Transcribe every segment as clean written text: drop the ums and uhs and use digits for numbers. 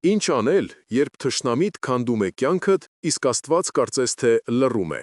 Ինչ անել, երբ թշնամիդ քանդում է կյանքդ, իսկ Աստված կարծես թե լռում է։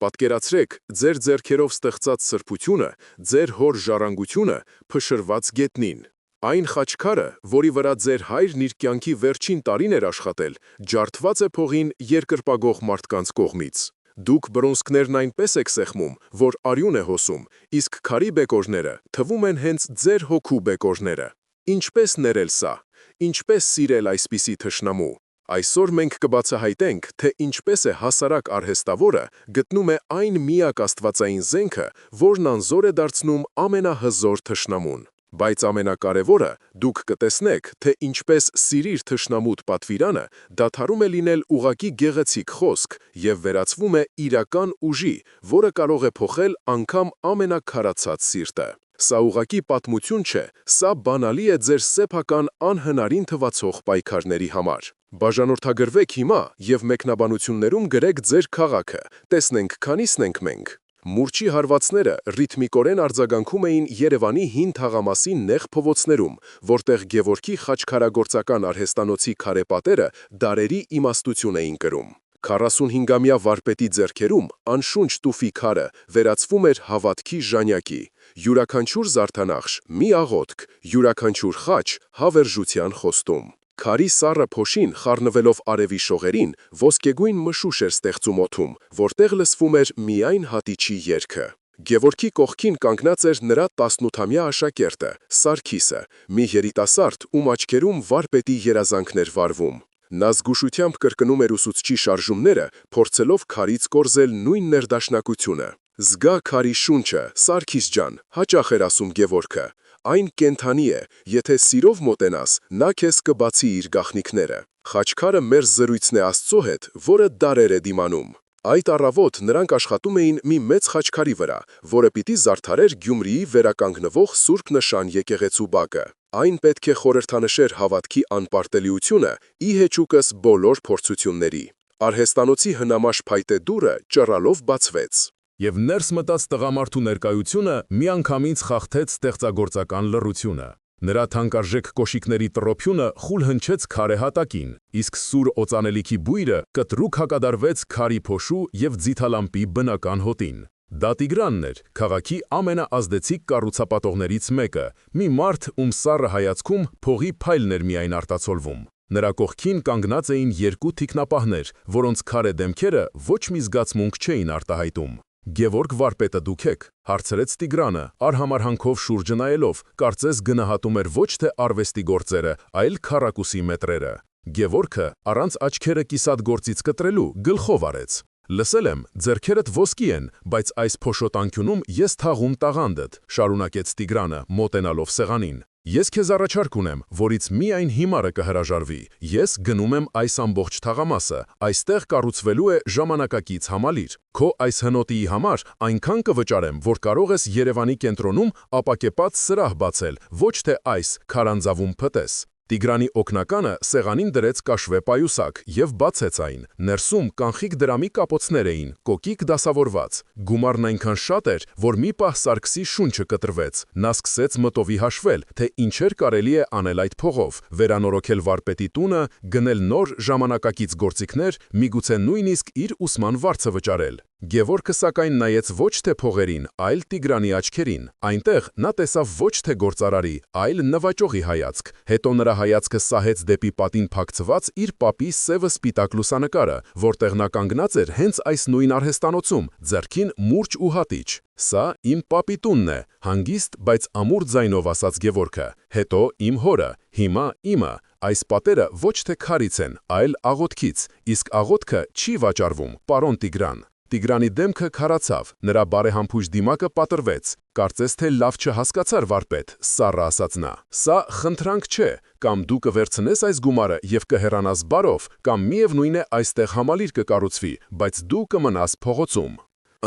Պատկերացրեք ձեր ձեռքերով ստեղծած սրբությունը, ձեր հոր ժառանգությունը փշրված գետնին։ Այն խաչքարը, որի վրա ձեր հայրն իր կյանքի վերջին տարին էր աշխատել, ջարդված է փողին երկրպագող մարդկանց կողմից։ Դուք բռունցքներն այնպես եք սեղմում, որ արյուն է հոսում, իսկ քարի բեկորները թվում են հենց ձեր հոգու բեկորները։ Ինչպես ներել սա։ Ինչպես սիրել այսպիսի թշնամու։ Այսօր մենք կբացահայտենք, թե ինչպես է հասարակ արհեստավորը գտնում է այն միակ աստվածային զենքը, որն անզոր է դարձնում ամենահզոր թշնամուն։ Բայց ամենակարևորը, դուք կտեսնեք, թե ինչպես «սիրիր թշնամուդ» պատվիրանը դադարում է լինել ուղղակի գեղեցիկ խոսք և վերածվում է իրական ուժի, որը կարող է փոխել անգամ ամենաքարացած սիրտը։ Սա ուղղակի պատմություն չէ, սա բանալի է ձեր սեփական անհնարին թվացող պայքարների համար։ Բաժանորդագրվեք հիմա և մեկնաբանություններում գրեք ձեր քաղաքը, տեսնենք քանիսն ենք մենք։ Մուրճի հարվածները ռիթմիկորեն արձագանքում էին Երևանի հին թաղամասի նեղ փողոցներում, որտեղ Գևորգի խաչքարագործական արհեստանոցի քարե պատերը դարերի իմաստություն էին կրում։ 45-ամյա վարպետի ձեռքերում անշունչ տուֆի քարը վերածվում էր հավատքի ժանյակի, յուրաքանչյուր զարդանախշ՝ մի աղոթք, յուրաքանչյուր խաչ՝ հավերժության խոստում։ Քարի սառը փոշին խառնվելով արևի շողերին, ոսկեգույն մշուշ էր ստեղծում օդում, որտեղ լսվում էր միայն հատիչի երգը։ Գևորգի կողքին կանգնած էր նրա 18-ամյա աշակերտը՝ Սարգիսը, մի երիտասարդ, ում աչքերում վարպետի երազանքն էր վառվում։ Նա զգուշությամբ կրկնում էր ուսուցչի շարժումները, փորձելով քարից կորզել նույն ներդաշնակությունը։ «Զգա քարի շունչը, Սարգիս ջան», հաճախ էր ասում Գևորգը։ «Այն կենդանի է, եթե սիրով մոտենաս, նա քեզ կբացի իր գաղտնիքները»։ Խաչքարը մեր զրույցն է Աստծո հետ, որը դարեր է դիմանում։ Այդ առավոտ նրանք աշխատում էին մի մեծ խաչքարի վրա, որը պիտի զարդարեր Գյումրիի վերականգնվող Սուրբ Նշան եկեղեցու բակը։ Այն պետք է խորհրդանշեր հավատքի անպարտելիությունը ի հեճուկս բոլոր փորձությունների։ Արհեստանոցի հնամաշ փայտե դուռը ճռալով բացվեց։ Եվ ներս մտած տղամարդու ներկայությունը միանգամից խախտեց ստեղծագործական լռությունը։ Նրա թանկարժեք կոշիկների տրոփյունը խուլ հնչեց քարե հատակին, իսկ սուր օծանելիքի բույրը կտրուկ հակադարվեց քարի փոշու և ձիթալամպի բնական հոտին։ Դա Տիգրանն էր, քաղաքի ամենաազդեցիկ կառուցապատողներից մեկը, մի մարդ, ում սառը հայացքում փողի փայլն էր միայն արտացոլվում։ Նրա կողքին կանգնած էին երկու թիկնապահներ, որոնց քարե դեմքերը ոչ մի զգացմունք չէին արտահայտում։ «Գևորգ վարպետը դուք եք», հարցրեց Տիգրանը, արհամարհանքով շուրջը նայելով, կարծես գնահատում էր ոչ թե արվեստի գործերը, այլ քառակուսի մետրերը։ Գևորգը, առանց աչքերը կիսատ գործից կտրելու, գլխով արեց։ «Լսել եմ, ձեռքերդ ոսկի են, բայց այս փոշոտանկյունում ես թաղում տաղանդդ», շարունակեց Տիգրանը, մոտենալով սեղանին։ «Ես քեզ առաջարկ ունեմ, որից միայն հիմարը կհրաժարվի։ Ես գնում եմ այս ամբողջ թաղամասը, այստեղ կառուցվելու է ժամանակակից համալիր։ Քո այս հնոտիի համար այնքան կվճարեմ, որ կարող ես Երևանի կենտրոնում ապակեպած սրահ բացել, ոչ թե այս քարանձավում փտես»։ Տիգրանի օգնականը սեղանին դրեց կաշվե պայուսակ և բացեց այն։ Ներսում կանխիկ դրամի կապոցներ էին, կոկիկ դասավորված։ Գումարն այնքան շատ էր, որ մի պահ Սարգսի շունչը կտրվեց։ Նա սկսեց մտովի հաշվել, թե ինչեր կարելի է անել այդ փողով՝ վերանորոգել վարպետի տունը, գնել նոր ժամանակակից գործիքներ, միգուցե նույնիսկ իր ուսման վարձը վճարել։ Գևորգը սակայն նայեց ոչ թե փողերին, այլ Տիգրանի աչքերին։ Այնտեղ նա տեսավ ոչ թե գործարարի, այլ նվաճողի հայացք։ Հետո նրա հայացքը սահեց դեպի պատին փակցված իր պապի սևը սպիտակ լուսանկարը, որտեղ նա կանգնած էր հենց այս նույն արհեստանոցում, ձեռքին մուրճ ու հատիչ։ «Սա իմ պապի տունն է», հանգիստ, բայց ամուր ձայնով ասաց Գևորգը։ «Հետո իմ հորը, հիմա իմը։ Այս պատերը ոչ թե քարից են, այլ աղոթքից, իսկ աղոթքը չի վաճառվում, պարոն Տիգրան»։ Տիգրանի դեմքը քարացավ, նրա բարեհամբույր դիմակը պատռվեց։ «Կարծես թե լավ չհասկացար, վարպետ», սառը ասաց նա։ «Սա խնդրանք չէ, կամ դու կվերցնես այս գումարը և կհեռանաս բարով, կամ միևնույն է այստեղ համալիր կկառուցվի, բայց դու կմնաս փողոցում»։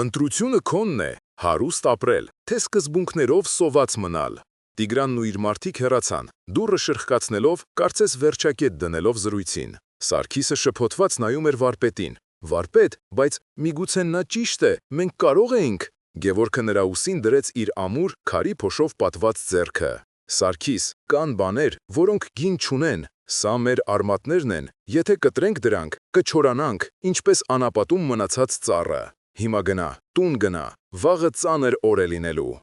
Ընտրությունը քոնն է, հարուստ ապրել, թե սկզբունքներով սոված մնալ։ Տիգրանն ու իր մարդիկ հեռացան, դուռը շրխկացնելով, կարծես վերջակետ դնելով զրույցին։ Սարգիսը շփոթված նայում էր վարպետին։ «Վարպետ, բայց միգուցե նա ճիշտ է, մենք կարող էինք»։ Գևորգը նրա ուսին դրեց իր ամուր, քարի փոշով պատված ձեռքը։ «Սարգիս, կան բաներ, որոնք գին չունեն, Սա մեր արմատներն են, եթե կտրենք դրանք, կչորանանք, ինչպես անապատում մնացած ծառը։ Հիմա գնա, տուն գնա, վաղը ծանր օր է լինելու։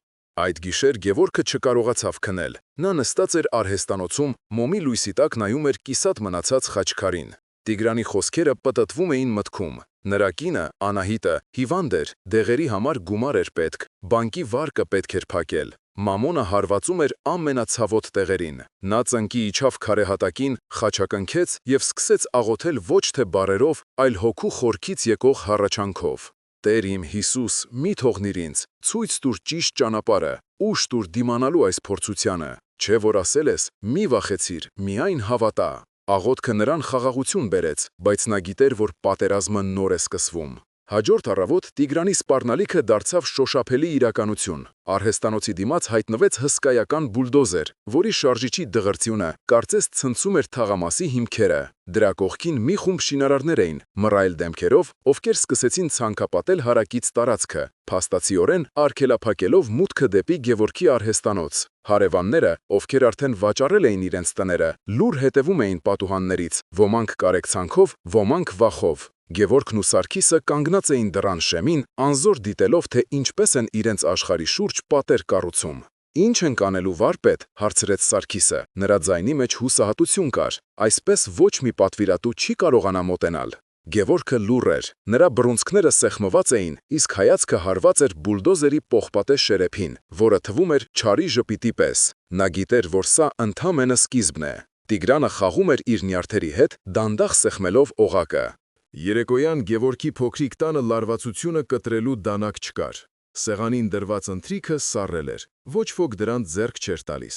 Այդ գիշեր Գևորգը չկարողացավ քնել։ Նա նստած էր արհեստանոցում, մոմի լույսի տակ նայում էր կիսատ մնացած խաչքարին։ Տիգրանի խոսքերը պտտվում էին մտքում։ Նրա կինը, Անահիտը, հիվանդ էր, դեղերի համար գումար էր պետք, բանկի վարկը պետք էր փակել։ Մամոնը հարվածում էր ամենացավոտ տեղերին։ Նա ծնկի իջավ քարեհատակին, խաչակնքեց եւ սկսեց աղոթել ոչ թե բառերով, այլ հոգու խորքից եկող հառաչանքով։ Տեր իմ Հիսուս, մի թողնիր ինձ, ցույց տուր ճիշտ ճանապարհը, ուշ տուր դիմանալու այս փորձությանը։ Չէ որ ասել ես, մի վախեցիր, միայն հավատա։ Աղոթքը նրան խաղաղություն բերեց, բայց նա գիտեր, որ պատերազմը նոր է սկսվում։ Հաջորդ առավոտ Տիգրանի սպառնալիքը դարձավ շոշափելի իրականություն։ Արհեստանոցի դիմաց հայտնվեց հսկայական բուլդոզեր, որի շարժիչի դղրդյունը կարծես ցնցում էր թաղամասի հիմքերը։ Դրա կողքին մի խումբ շինարարներ էին, մռայլ դեմքերով, ովքեր սկսեցին ցանկապատել հարակից տարածքը, փաստացիորեն արգելափակելով մուտքը դեպի Գևորգի արհեստանոց։ Հարևանները, ովքեր արդեն վաճառել էին իրենց տները, լուր հետևում էին պատուհաններից, ոմանք կարեկցանքով, ոմանք վախով։ Գևորգն ու Սարգիսը կանգնած էին դռան շեմին, անզոր դիտելով, թե ինչպես են իրենց աշխարհի շուրջ պատեր կառուցում։ «Ինչ ենք անելու, վարպետ», հարցրեց Սարգիսը։ Նրա ձայնի մեջ հուսահատություն կար։ Այսպես ոչ մի պատվիրատու չի կարողանա մոտենալ։ Գևորգը լուռ էր, նրա բռունցքները սեղմված էին, իսկ հայացքը հարված էր բուլդոզերի պողպատե շերեփին, որը թվում էր չարի ժպիտի պես։ Նա գիտեր, որ սա ընդամենը սկիզբն է։ Տիգրանը խաղում էր իր նյարդերի հետ, դանդաղ սեղմելով օղակը։ Երեկոյան Գևորգի փոքրիկ տանը լարվածությունը կտրելու դանակ չկար։ Սեղանին դրված ընթրիքը սառել էր, ոչ ոք դրան ձեռք չէր տալիս։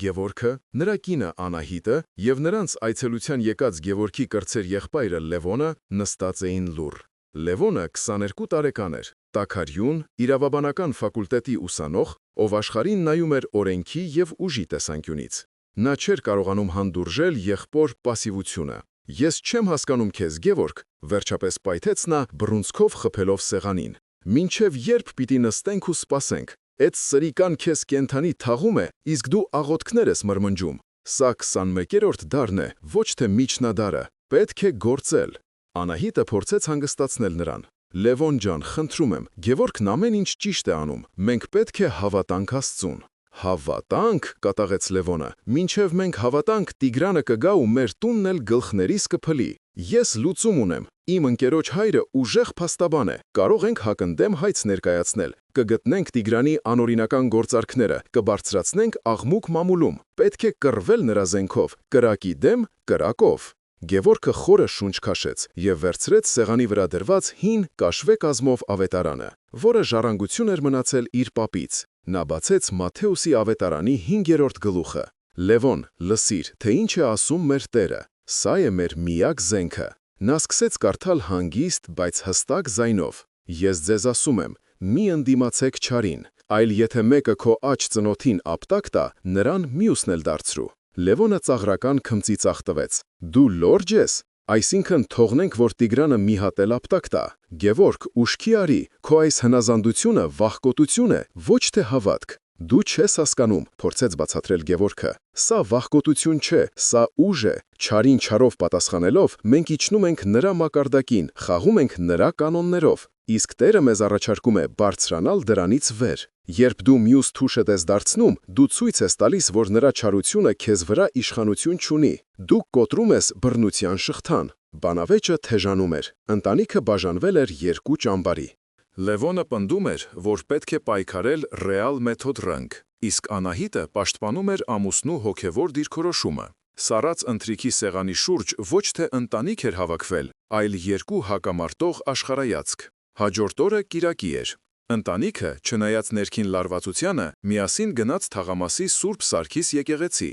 Գևորգը, նրա կինը Անահիտը և նրանց այցելության եկած Գևորգի կրտսեր եղբայրը Լևոնը նստած էին լուռ։ Լևոնը 22 տարեկան էր, տաքարյուն, իրավաբանական ֆակուլտետի ուսանող, ով աշխարհին նայում էր օրենքի և ուժի տեսանկյունից։ Նա չէր կարողանում հանդուրժել եղբոր պասիվությունը։ «Ես չեմ հասկանում քեզ, Գևորգ», վերջապես պայթեց նա, բռունցքով խփելով սեղանին։ «Մինչև երբ պիտի նստենք ու սպասենք։ Էդ սրիկան քեզ կենթանի թաղում է, իսկ դու աղոթքներ ես մրմնջում։ Սա 21-րդ դարն է, ոչ թե միջնադարը։ Պետք է գործել»։ Անահիտը փորձեց հանգստացնել նրան։ «Լևոն ջան, խնդրում եմ, Գևորգն ամեն ինչ ճիշտ է անում։ Մենք պետք է հավատանք Աստծուն»։ «Հավատանք», կատաղեց Լևոնը, «մինչև մենք հավատանք, Տիգրանը կգա ու մեր տունն էլ գլխներիս կփլի։ Ես լուծում ունեմ, իմ ընկերոջ հայրը ուժեղ փաստաբան է, կարող ենք հակընդդեմ հայց ներկայացնել, կգտնենք Տիգրանի անօրինական գործարքները, կբարձրացնենք աղմուկ մամուլում, պետք է կռվել նրա զենքով, կրակի դեմ կրակով»։ Գևորգը խորը շունչ քաշեց և վերցրեց սեղանի վրա դրված հին կաշվե կազմով ավետարանը, որը ժառանգություն էր մնացել իր պապից։ Նա բացեց Մատթեոսի ավետարանի 5-րդ գլուխը։ «Լևոն, լսիր, թե ինչ է ասում մեր Տերը։ Սա է մեր միակ զենքը»։ Նա սկսեց կարդալ հանգիստ, բայց հստակ ձայնով. «Ես ձեզ ասում եմ, մի ընդդիմացեք չարին, այլ եթե մեկը քո աջ ծնոտին ապտակ տա, նրան մյուսն էլ դարձրու»։ Լևոնը ծաղրական քմծիծաղ տվեց։ «Դու լո՞րջ ես։ Այսինքն թողնենք, որ Տիգրանը մի հատ էլ ապտակ տա։ Գևորգ, ուշքի արի, քո այս հնազանդությունը վախկոտություն է, ոչ թե հավատք»։ «Դու չես հասկանում», փորձեց բացատրել Գևորգը։ «Սա վախկոտություն չէ, սա ուժ է։ Չարին չարով պատասխանելով, մենք իջնում ենք նրա մակարդակին, խաղում ենք նրա կանոններով։ Իսկ Տերը մեզ առաջարկում է բարձրանալ դրանից վեր։ Երբ դու մյուս թուշդ ես դարձնում, դու ցույց ես տալիս, որ նրա չարությունը քեզ վրա իշխանություն չունի։ Դու կոտրում ես բռնության շղթան»։ Բանավեճը թեժանում էր։ Ընտանիքը բաժանվել էր երկու ճամբարի։ Լևոնը պնդում էր, որ պետք է պայքարել ռեալ մեթոդ ռնգ, իսկ Անահիտը պաշտպանում էր ամուսնու հոգևոր դիրքորոշումը։ Սառած ընթրիքի սեղանի շուրջ ոչ թե ընտանիք էր հավաքվել, այլ երկու հակամարտող աշխարհայացք։ Հաջորդ օրը կիրակի էր։ Ընտանիքը, չնայած ներքին լարվածությանը, միասին գնաց թաղամասի Սուրբ Սարգիս եկեղեցի։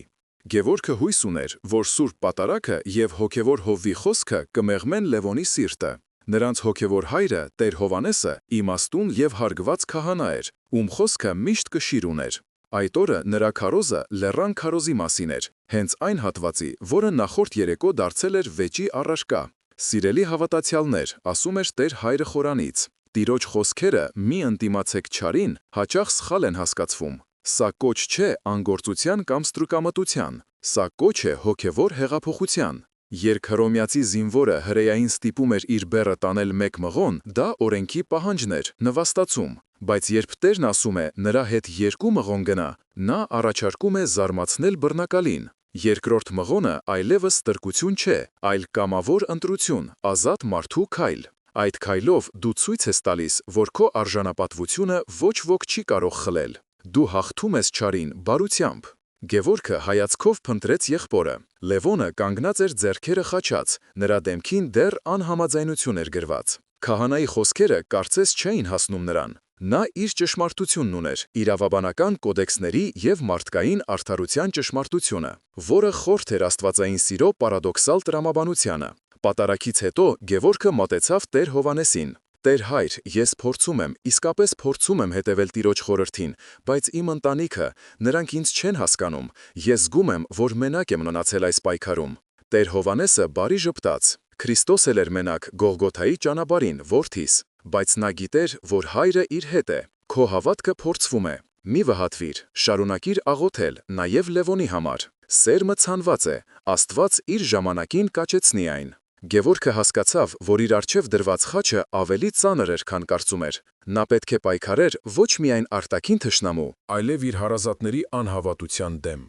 Գևորգը հույս ուներ, որ Սուրբ Պատարագը և հոգևոր Հովվի խոսքը կմեղմեն Լևոնի սիրտը։ Նրանց հոգևոր հայրը, Տեր Հովանեսը, իմաստուն և հարգված քահանա էր, ում խոսքը միշտ կշիռ ուներ։ Այդ օրը նրա քարոզը լեռան քարոզի մասին էր, հենց այն հատվածի, որը նախորդ երեկո դարձել էր վեճի առարկա։ «Սիրելի հավատացյալներ», ասում էր Տեր Հայրը Խորանից, «Տիրոջ խոսքերը՝ մի ընդդիմացեք չարին, հաճախ սխալ են հասկացվում։ Սա կոչ չէ անգործության կամ ստրուկամտության։ Սա կոչ է հոգևոր հեղափոխության։ Երբ հռոմեացի զինվորը հրեային ստիպում էր իր բեռը տանել մեկ մղոն, դա օրենքի պահանջն էր, նվաստացում, բայց երբ Տերն ասում է նրա հետ 2 մղոն գնա, նա առաջարկում է զարմացնել բռնակալին։ Երկրորդ մղոնը այլևս ստրկություն չէ, այլ կամավոր ընտրություն, ազատ մարդու քայլ։ Այդ քայլով դու ցույց ես տալիս, որ քո արժանապատվությունը ոչ ոք չի կարող խլել։ Դու հաղթում ես չարին բարությամբ։ Գևորգը հայացքով փնտրեց եղբորը։ Լևոնը կանգնած էր ձեռքերը խաչած, նրա դեմքին դեռ անհամաձայնություն էր գրված։ Քահանայի խոսքերը կարծես չէին հասնում նրան։ Նա իր ճշմարտությունն ուներ, իրավաբանական կոդեքսների և մարդկային արդարության ճշմարտությունը, որը խորթ էր աստվածային սիրո պարադոքսալ տրամաբանությանը։ Պատարագից հետո Գևորգը մոտեցավ Տեր Հովհաննեսին. «Տեր հայր, ես փորձում եմ, իսկապես փորձում եմ հետևել Տիրոջ խորհրդին, բայց իմ ընտանիքը, նրանք ինձ չեն հասկանում, ես զգում եմ, որ մենակ եմ մնացել այս պայքարում»։ Տեր Հովհաննեսը բարի ժպտաց. «Քրիստոս էլ էր մենակ Գողգոթայի ճանապարհին, որդիս, բայց նա գիտեր, որ հայրը իր հետ է։ Քո հավատքը փորձվում է։ Մի վհատվիր, շարունակիր աղոթել, նաև Լևոնի համար։ Սերմը ցանված է, Աստված իր ժամանակին կաճեցնի այն»։ Գևորգը հասկացավ, որ իր առջև դրված խաչը ավելի ծանր էր, քան կարծում էր։ Նա պետք է պայքարեր ոչ միայն արտաքին թշնամու, այլև իր հարազատների անհավատության դեմ։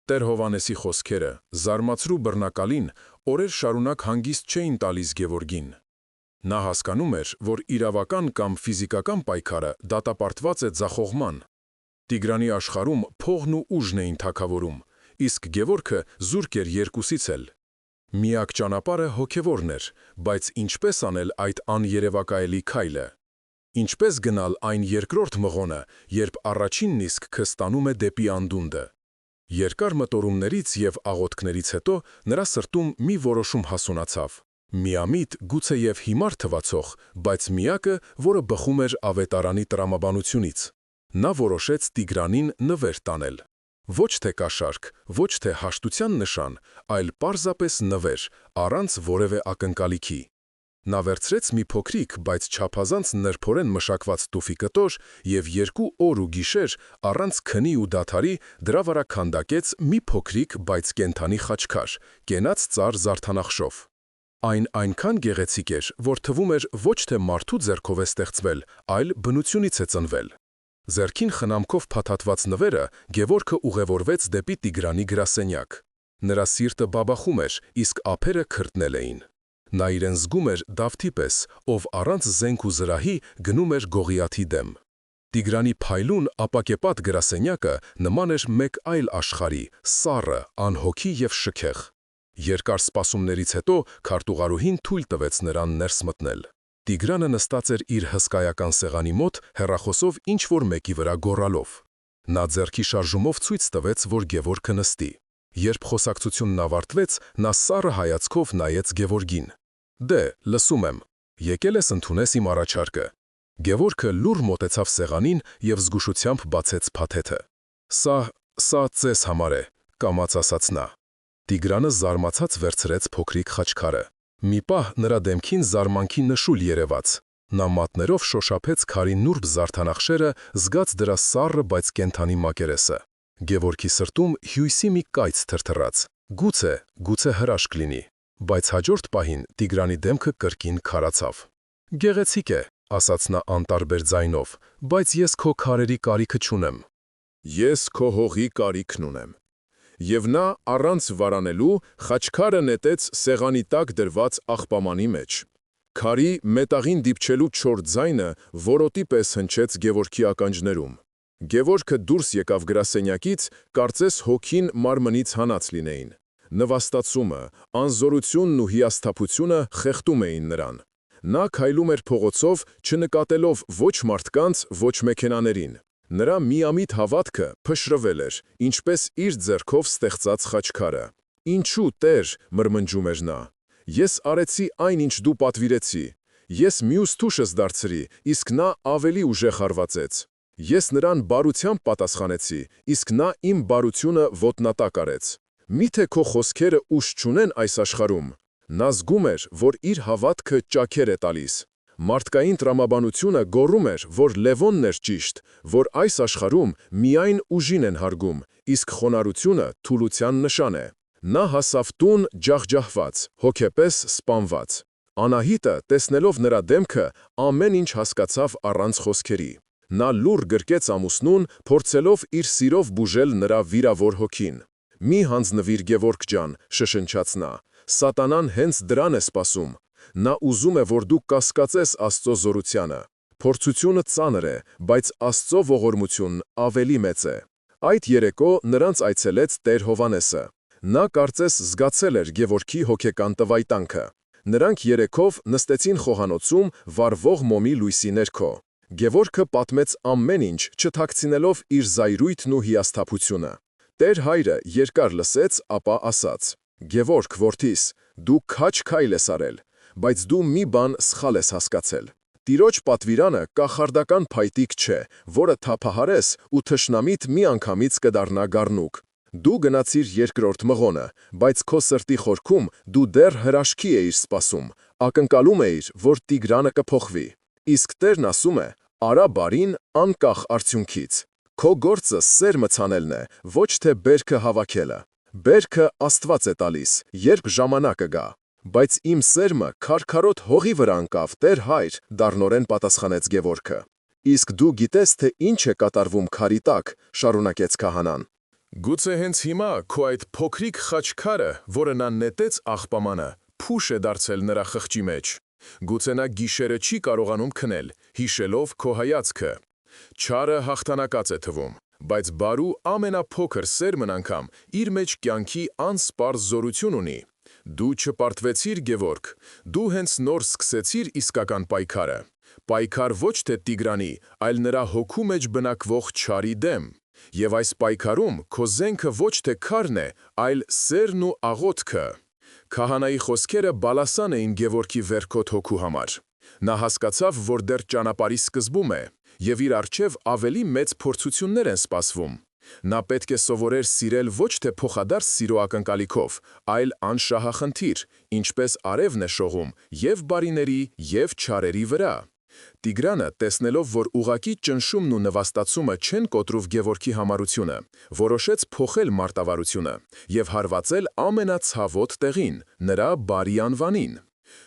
Տեր Հովհաննեսի խոսքերը զարմացրու բռնակալին օրեր շարունակ հանգիստ չէին տալիս Գևորգին։ Նա հասկանում էր, որ իրավական կամ ֆիզիկական պայքարը դատապարտված է ձախողման։ Տիգրանի աշխարհում փողն ու ուժն էին թագավորում, իսկ Գևորգը զուրկ էր երկուսից էլ։ Միակ ճանապարհը հոգևորն էր, բայց ինչպես անել այդ աներևակայելի քայլը։ Ինչպես գնալ այն երկրորդ մղոնը, երբ առաջինն իսկ քեզ տանում է դեպի անդունդը։ Երկար մտորումներից և աղոթքներից հետո նրա սրտում մի որոշում հասունացավ։ Միամիտ, գուցեև հիմար թվացող, բայց միակը, որը բխում էր ավետարանի տրամաբանությունից։ Նա որոշեց Տիգրանին նվեր տանել։ Ոչ թե կաշառք, ոչ թե հաշտության նշան, այլ պարզապես նվեր, առանց որևէ ակնկալիքի։ Նա վերցրեց մի փոքրիկ, բայց չափազանց նրբորեն մշակված տուֆի կտոր և 2 օր ու գիշեր առանց քնի ու դադարի դրա վրա քանդակեց մի փոքրիկ, բայց կենդանի խաչքար, կենաց ծառ զարդանախշով։ Այն այնքան գեղեցիկ էր, որ թվում էր ոչ թե մարդու ձեռքով է ստեղծվել, այլ բնությունից է ծնվել։ Ձեռքին խնամքով փաթաթված նվերը Գևորգը ուղևորվեց դեպի Տիգրանի գրասենյակ։ Նրա սիրտը բաբախում էր, իսկ ափերը քրտնել էին։ Նա իրեն զգում էր Դավթի պես, ով առանց զենք ու զրահի գնում էր Գողիաթի դեմ։ Տիգրանի փայլուն ապակեպատ գրասենյակը նման էր մեկ այլ աշխարհի, սառը, անհոգի և շքեղ։ Երկար սպասումներից հետո քարտուղարուհին թույլ տվեց նրան ներս մտնել։ Տիգրանը նստած էր իր հսկայական սեղանի մոտ, հեռախոսով ինչ-որ մեկի վրա գոռալով։ Նա ձեռքի շարժումով ցույց տվեց, որ Գևորգը նստի։ Երբ խոսակցությունն ավարտվեց, նա սառը հայացքով նայեց Գևորգին։ «Դե, լսում եմ, եկել ես ընդունես իմ առաջարկը»։ Գևորգը լուռ մոտեցավ սեղանին և զգուշությամբ բացեց փաթեթը։ Սա ձեզ համար է, կամաց ասաց նա։ Տիգրանը զարմացած վերցրեց փոքրիկ խաչքարը։ Մի պահ նրա դեմքին զարմանքի նշույլ երևաց։ Նա մատներով շոշափեց քարի նուրբ զարդանախշերը, զգաց դրա սառը, բայց կենդանի մակերեսը։ Գևորգի սրտում հյույսի մի կայծ թրթռաց։ Գուցե հրաշք լինի։ Բայց հաջորդ պահին Տիգրանի դեմքը կրկին քարացավ։ «Գեղեցիկ է», ասաց նա անտարբեր ձայնով, «բայց ես քո քարերի կարիքը չունեմ»։ «Ես քո հողի կարիքն ունեմ»։ Եվ նա առանց վարանելու խաչքարը նետեց սեղանի տակ դրված աղբամանի մեջ։ Քարի մետաղին դիպչելու չոր ձայնը որոտի պես հնչեց Գևորգի ականջներում։ Գևորգը դուրս եկավ գրասենյակից, կարծես հոգին մարմնից հանած լինեին։ Նվաստացումը, անզորությունն ու հիասթափությունը խեղդում էին նրան։ Նա քայլում էր փողոցով, չնկատելով ոչ մարդկանց, ոչ մեքենաներին։ Նրա միամիտ հավատքը փշրվել էր, ինչպես իր ձեռքով ստեղծած խաչքարը։ «Ինչու, Տեր», մրմնջում էր նա, «ես արեցի այն, ինչ դու պատվիրեցի։ Ես մյուս թուշս դարձրի, իսկ նա ավելի ուժեղ հարվածեց։ Ես նրան բարությամբ պատասխանեցի, իսկ նա իմ բարությունը ոտնատակ արեց։ Միթե քո խոսքերը ուժ չունեն այս աշխարհում»։ Նա զգում էր, որ իր հավատքը ճաքեր է տալիս։ Մարդկային տրամաբանությունը գոռում էր, որ Լևոնն էր ճիշտ, որ այս աշխարհում միայն ուժին են հարգում, իսկ խոնարհությունը թուլության նշան է։ Նա հասավ տուն ջախջախված, հոգեպես սպանված։ Անահիտը, տեսնելով նրա դեմքը, ամեն ինչ հասկացավ առանց խոսքերի։ Նա լուռ գրկեց ամուսնուն, փորձելով իր սիրով բուժել նրա վիրավոր հոգին։ «Մի հանձնվիր, Գևորգ ջան», շշնջաց նա, «Սատանան հենց դրան է սպասում։ Նա ուզում է, որ դու կասկածես Աստծո զորությանը։ Փորձությունը ծանր է, բայց Աստծո ողորմությունն ավելի մեծ է»։ Այդ երեկո նրանց այցելեց Տեր Հովհաննեսը։ Նա կարծես զգացել էր Գևորգի հոգեկան տվայտանքը։ Նրանք երեքով նստեցին խոհանոցում վառվող մոմի լույսի ներքո։ Գևորգը պատմեց ամեն ինչ, չթաքցնելով իր զայրույթն ու հիասթափությունը։ Տեր հայրը երկար լսեց, ապա ասաց. «Գևորգ, որդիս, դու քաջ քայլ ես արել, բայց դու մի բան սխալ ես հասկացել։ Տիրոջ պատվիրանը կախարդական փայտիկ չէ, որը թափահարես ու թշնամիտ մի անգամից կդառնա գառնուկ։ Դու գնացիր երկրորդ մղոնը, բայց քո սրտի խորքում դու դեռ հրաշքի էիր սպասում, ակնկալում էիր, որ Տիգրանը կփոխվի։ Իսկ Տերն ասում է. «Արա բարին անկախ արդյունքից»։ Քո գործը սեր մցանելն է, ոչ թե բերքը հավաքելը։ Բերքը Աստված է տալիս, երբ ժամանակը գա։ Բայց իմ սերմը քարքարոտ հողի վրա ընկավ, Տեր հայր, դառնորեն պատասխանեց Գևորգը։ Իսկ դու գիտես, թե ինչ է կատարվում քարի տակ, շարունակեց քահանան։ Գուցե հենց հիմա քո այդ փոքրիկ խաչքարը, որը նա նետեց աղբամանը, փուշ է դարձել նրա խղճի մեջ։ Գուցե նա գիշերը չի կարողանում քնել, հիշելով քո հայացքը։ Չարը հաղթանակած է թվում, բայց բարու ամենափոքր սերմն անգամ իր մեջ կյանքի անսպառ զորություն ունի։ Դու չպարտվեցիր, Գևորգ, դու հենց նոր սկսեցիր իսկական պայքարը։ Պայքար ոչ թե Տիգրանի, այլ նրա հոգու մեջ բնակվող չարի դեմ։ Եվ այս պայքարում քո զենքը ոչ թե քարն է, այլ սերն ու աղոթքը։ Քահանայի խոսքերը բալասան էին Գևորգի վերքոտ հոգու համար։ Նա հասկացավ, որ դեռ ճանապարհի սկզբում է, եւ իր առջև ավելի մեծ փորձություններ են սպասվում։ Նա պետք է սովորեր սիրել ոչ թե փոխադարձ սիրո ակնկալիքով, այլ անշահախնդիր, ինչպես արևն է շողում եւ բարիների, եւ չարերի վրա։ Տիգրանը, տեսնելով, որ ուղակի ճնշումն ու նվաստացումը չեն կոտրում Գևորգի համարությունը, որոշեց փոխել մարտավարությունը եւ հարվածել ամենացավոտ տեղին՝ նրա բարի անվանին։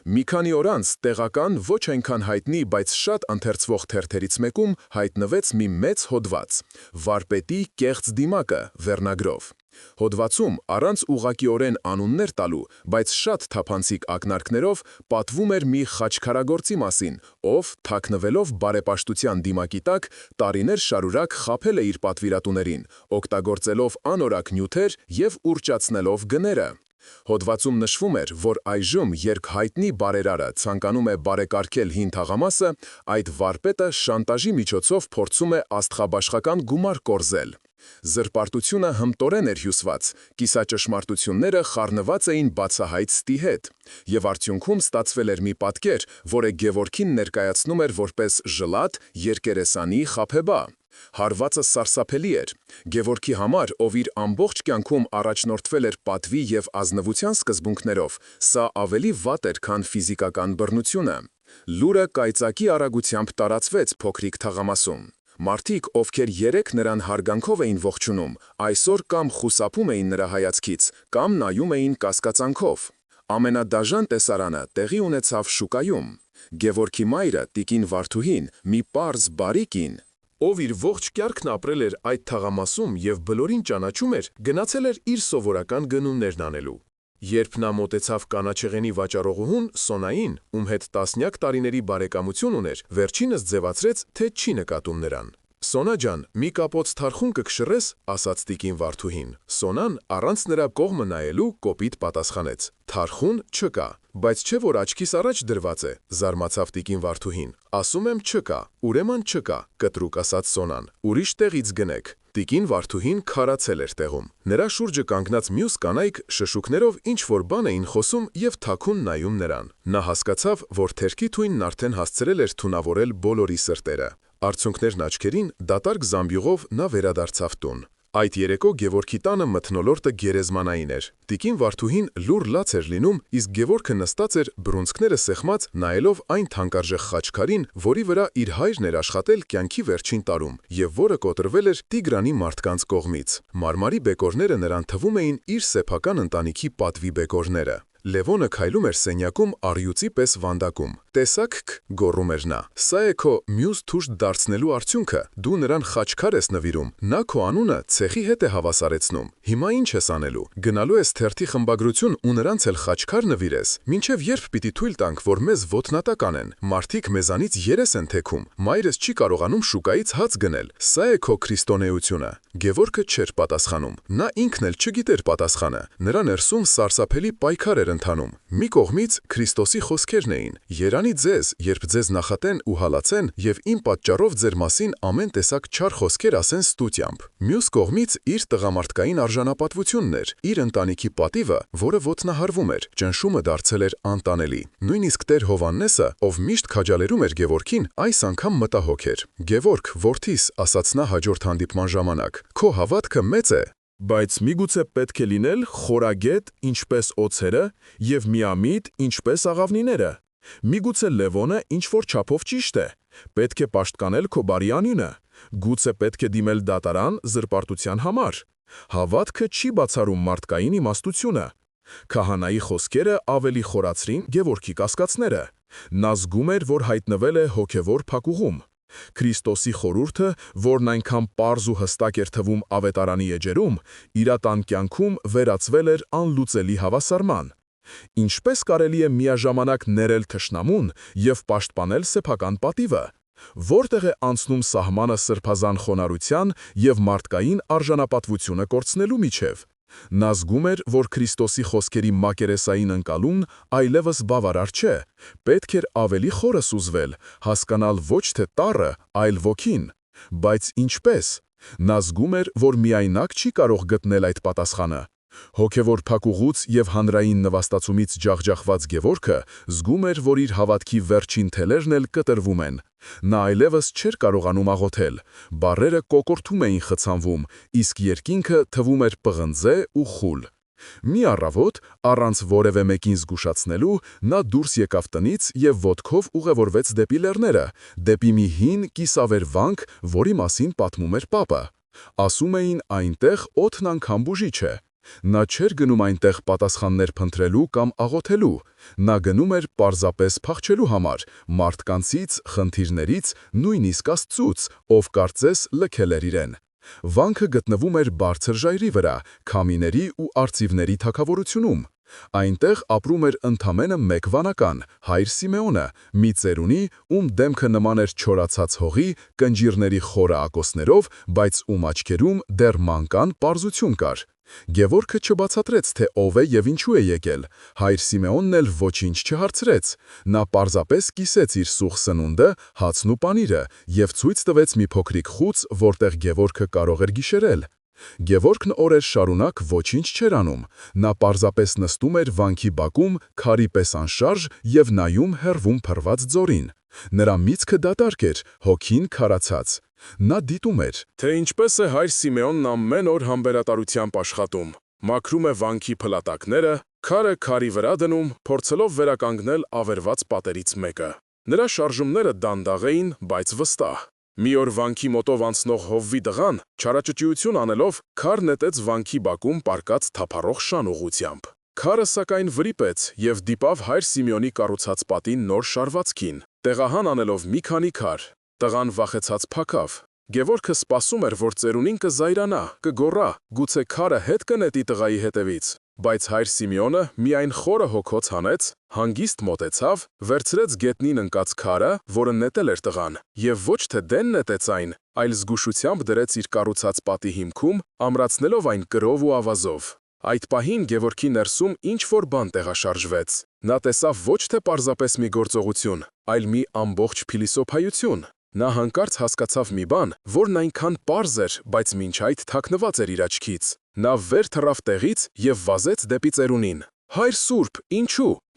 Մի քանի օր անց տեղական ոչ այնքան հայտնի, բայց շատ ընթերցվող թերթերից մեկում հայտնվեց մի մեծ հոդված՝ «Վարպետի կեղծ դիմակը» վերնագրով։ Հոդվածում առանց ուղղակիորեն անուններ տալու, բայց շատ թափանցիկ ակնարկներով պատվում էր մի խաչքարագործի մասին, ով, թաքնվելով բարեպաշտության դիմակի տակ, տարիներ շարունակ խաբել է իր պատվիրատուներին, օգտագործելով անորակ նյութեր եւ ուռճացնելով գները։ Հոդվածում նշվում էր, որ այժմ, երբ հայտնի բարերարը ցանկանում է բարեկարգել հին թաղամասը, այդ վարպետը շանտաժի միջոցով փորձում է աստղաբաշխական գումար կորզել։ Զրպարտությունը հմտորեն էր հյուսված, կիսաճշմարտությունները խառնված էին բացահայտ ստի հետ, եւ արդյունքում ստացվել էր մի պատկեր, որը Գևորգին ներկայացնում էր որպես ժլատ, երկերեսանի խաբեբա։ Հարվածը սարսափելի էր։ Գևորգի համար, ով իր ամբողջ կյանքում առաջնորդվել էր պատվի եւ ազնվության սկզբունքներով, սա ավելի վատ էր, քան ֆիզիկական բռնությունը։ Լուրը կայծակի արագությամբ տարածվեց փոքրիկ թաղամասում։ Մարդիկ, ովքեր երեկ նրան հարգանքով էին ողջունում, այսօր կամ խուսափում էին նրա հայացքից, կամ նայում էին կասկածանքով։ Ամենադաժան տեսարանը տեղի ունեցավ շուկայում։ Գևորգի մայրը, տիկին Վարդուհին, մի պարզ բարի կին, ով իր ողջ կյանքն ապրել էր այդ թաղամասում եւ բոլորին ճանաչում էր, գնացել էր իր սովորական գնումներն անելու։ Երբ նա մոտեցավ կանաչեղենի վաճառողուհուն Սոնային, ում հետ տասնյակ տարիների բարեկամություն ուներ, վերջինս ձևացրեց, թե չի նկատում նրան։ «Սոնա ջան, մի կապոց թարխուն կքշռես», ասաց տիկին Վարդուհին։ Սոնան առանց նրա կողմը նայելու կոպիտ պատասխանեց. «Թարխուն չկա, բայց չէ որ աչքիս առաջ դրված է», զարմացավ տիկին Վարդուհին։ «Ասում եմ չկա, ուրեմն չկա», կտրուկ ասաց Սոնան։ «Ուրիշ տեղից գնեք»։ Տիկին Վարդուհին քարացել էր տեղում։ Նրա շուրջը կանգնած մյուս կանայք շշուկներով ինչ-որ բան էին խոսում եւ թաքուն նայում նրան։ Նա հասկացավ, որ թերքի թույնն արդեն հասցրել էր թունավորել բոլորի սրտերը։ Արցունքներն աչքերին, դատարկ զամբյուղով նա վերադարձավ տուն։ Այդ երեկո Գևորգի տանը մթնոլորտը գերեզմանային էր։ Տիկին Վարդուհին լուր լաց էր լինում, իսկ Գևորգը նստած էր բռունցքները սեղմած, նայելով այն թանկարժեք խաչքարին, որի վրա իր հայրն էր աշխատել կյանքի վերջին տարում, եւ որը կոտրվել էր Տիգրանի մարդկանց կողմից։ Մարմարի բեկորները նրան թվում էին իր սեփական ընտանիքի պատվի բեկորները։ Լևոնը քայլում էր սենյակում առյուծի պես վանդակում։ «Տեսա՞ք», գոռում էր նա, «սա է քո մյուս թուշտ դարձնելու արդյունքը։ Դու նրան խաչքար ես նվիրում, նա քո անունը ցեխի հետ է հավասարեցնում։ Հիմա ինչ ես անելու։ Գնալու ես թերթի խմբագրություն ու նրանց էլ խաչքար նվիրես։ Մինչև երբ պիտի թույլ տանք, որ մեզ ոտնատակ անեն։ Մարդիկ մեզանից երես են թեքում։ Մայրս չի կարողանում շուկայից հաց գնել։ Սա է քո քրիստոնեությունը»։ Գևորգը չէր պատասխանում։ Նա ինքն էլ չգիտեր պատասխանը։ Նրա ներսում սարսափելի պայքար էր ընթանում։ Մի կողմից Քրիստոսի խոսքերն էին. «Երանի ձեզ, երբ ձեզ նախատեն ու հալածեն, եւ իմ պատճառով ձեր մասին ամեն տեսակ չար խոսքեր ասեն ստուտյամբ»։ Մյուս կողմից իր տղամարդկային արժանապատվությունն էր, իր ընտանիքի պատիվը, որը ոտնահարվում էր, ճնշումը դարձել էր անտանելի։ Նույնիսկ Տեր Հովհաննեսը, ով միշտ քաջալերում էր Գևորգին, այս անգամ մտահոգ էր։ «Գևորգ, որդիս», ասաց նա հաջորդ հանդիպման ժամանակ, «քո հավատքը մեծ է, Բայց միգուցե պետք է լինել խորագետ, ինչպես օձերը, եւ միամիտ, ինչպես աղավնիները։ Միգուցե Լևոնը ինչ-որ չափով ճիշտ է։ Պետք է պաշտկանել քո բարի անունը։ Գուցե պետք է դիմել դատարան զրպարտության համար։ Հավատքը չի բացառում մարդկային իմաստությունը։ Քահանայի խոսքերը ավելի խորացրին Գևորգի կասկածները։ Նա զգում էր, որ հայտնվել է հոգևոր փակուղում։ Քրիստոսի խորհուրդը, որն այնքան պարզ ու հստակ էր թվում ավետարանի էջերում, իրական կյանքում վերածվել էր անլուծելի հավասարման։ Ինչպես կարելի է միաժամանակ ներել թշնամուն եւ պաշտպանել սեփական պատիվը։ Որտեղ է անցնում սահմանը սրբազան խոնարհության եւ մարդկային արժանապատվությունը կորցնելու միջև։ Նա զգում էր, որ Քրիստոսի խոսքերի մակերեսային ընկալումն այլևս բավարար չէ։ Պետք էր ավելի խորը սուզվել, հասկանալ ոչ թե տառը, այլ ոգին։ Բայց ինչպես։ Նա զգում էր, որ միայնակ չի կարող գտնել այդ պատասխանը։ Հոգևոր փակուղուց եւ հանրային նվաստացումից ջախջախված Գևորգը զգում էր, որ իր հավատքի վերջին թելերն էլ կտրվում են։ Նա այլևս չէր կարողանում աղոթել։ Բառերը կոկորթում էին խցանվում, իսկ երկինքը թվում էր պղնձե ու խուլ։ Մի առավոտ, առանց որևէ մեկին զգուշացնելու, նա դուրս եկավ տնից եւ ոտքով ուղևորվեց դեպի լեռները, դեպի մի հին կիսավեր վանք, որի մասին պատմում էր պապը։ Ասում էին, այնտեղ օդն անգամ բուժիչ է։ Նա չէր գնում այնտեղ պատասխաններ փնտրելու կամ աղոթելու։ Նա գնում էր պարզապես փախչելու համար, մարդկանցից, խնդիրներից, նույնիսկ Աստծուց, ով կարծես լքել էր իրեն։ Վանքը գտնվում էր բարձր ժայռի վրա, քամիների ու արծիվների թագավորությունում։ Այնտեղ ապրում էր ընդամենը մեկ վանական, հայր Սիմեոնը, մի ծերունի, ում դեմքը նման էր չորացած հողի, կնճիռների խորը ակոսներով, բայց ում աչքերում դեռ մանկան պարզություն կար։ Գևորգը չբացատրեց, թե ով է եւ ինչու է եկել։ Հայր Սիմեոնն էլ ոչինչ չհարցրեց։ Նա պարզապես կիսեց իր սուխ սնունդը, հացն ու պանիրը եւ ցույց տվեց մի փոքրիկ խուց, որտեղ Գևորգը կարող էր գիշերել։ Գևորգն օրեր շարունակ ոչինչ չէր անում։ Նա պարզապես նստում էր վանքի բակում, քարի պես անշարժ եւ նայում հեռվում փռված ձորին։ Նրա միտքը դատարկ էր, հոգին քարացած։ Նա դիտում էր, թե ինչպես է հայր Սիմեոնն ամեն օր համբերատարությամբ աշխատում։ Մաքրում է վանքի փլատակները, քարը քարի վրա դնում, փորձելով վերականգնել ավերված պատերից մեկը։ Նրա շարժումները դանդաղ էին, բայց վստահ։ Մի օր վանքի մոտով անցնող հովվի տղան, չարաճճիություն անելով, քար նետեց վանքի բակում պառկած թափառող շան ուղղությամբ։ Քարը սակայն վրիպեց եւ դիպավ հայր Սիմեոնի կառուցած պատին նոր շարվածքին, տեղահան անելով մի քանի քար։ Տղան վախեցած փակավ։ Գևորգը սպասում էր, որ ծերունին կզայրանա, կգոռա, գուցե քարը հետ կնետի տղայի հետևից։ Բայց հայր Սիմեոնը միայն խորը հոգոց հանեց, հանգիստ մոտեցավ, վերցրեց գետնին ընկած քարը, որը նետել էր տղան, եւ ոչ թե դեն նետեց այն, այլ զգուշությամբ դրեց իր կառուցած պատի հիմքում, ամրացնելով այն կրով ու ավազով։ Այդ պահին Գևորգի ներսում ինչ-որ բան տեղաշարժվեց։ Նա տեսավ ոչ թե պարզապես մի գործողություն, այլ մի ամբողջ փիլիսոփայություն։ Նա հանկարծ հասկացավ մի բան, որն այնքան պարզ էր, բայց մինչ այդ թաքնված էր իր աչքից։ Նա վեր թռավ տեղից եւ վազեց դեպի ծերունին։ Հայր Սուրբ,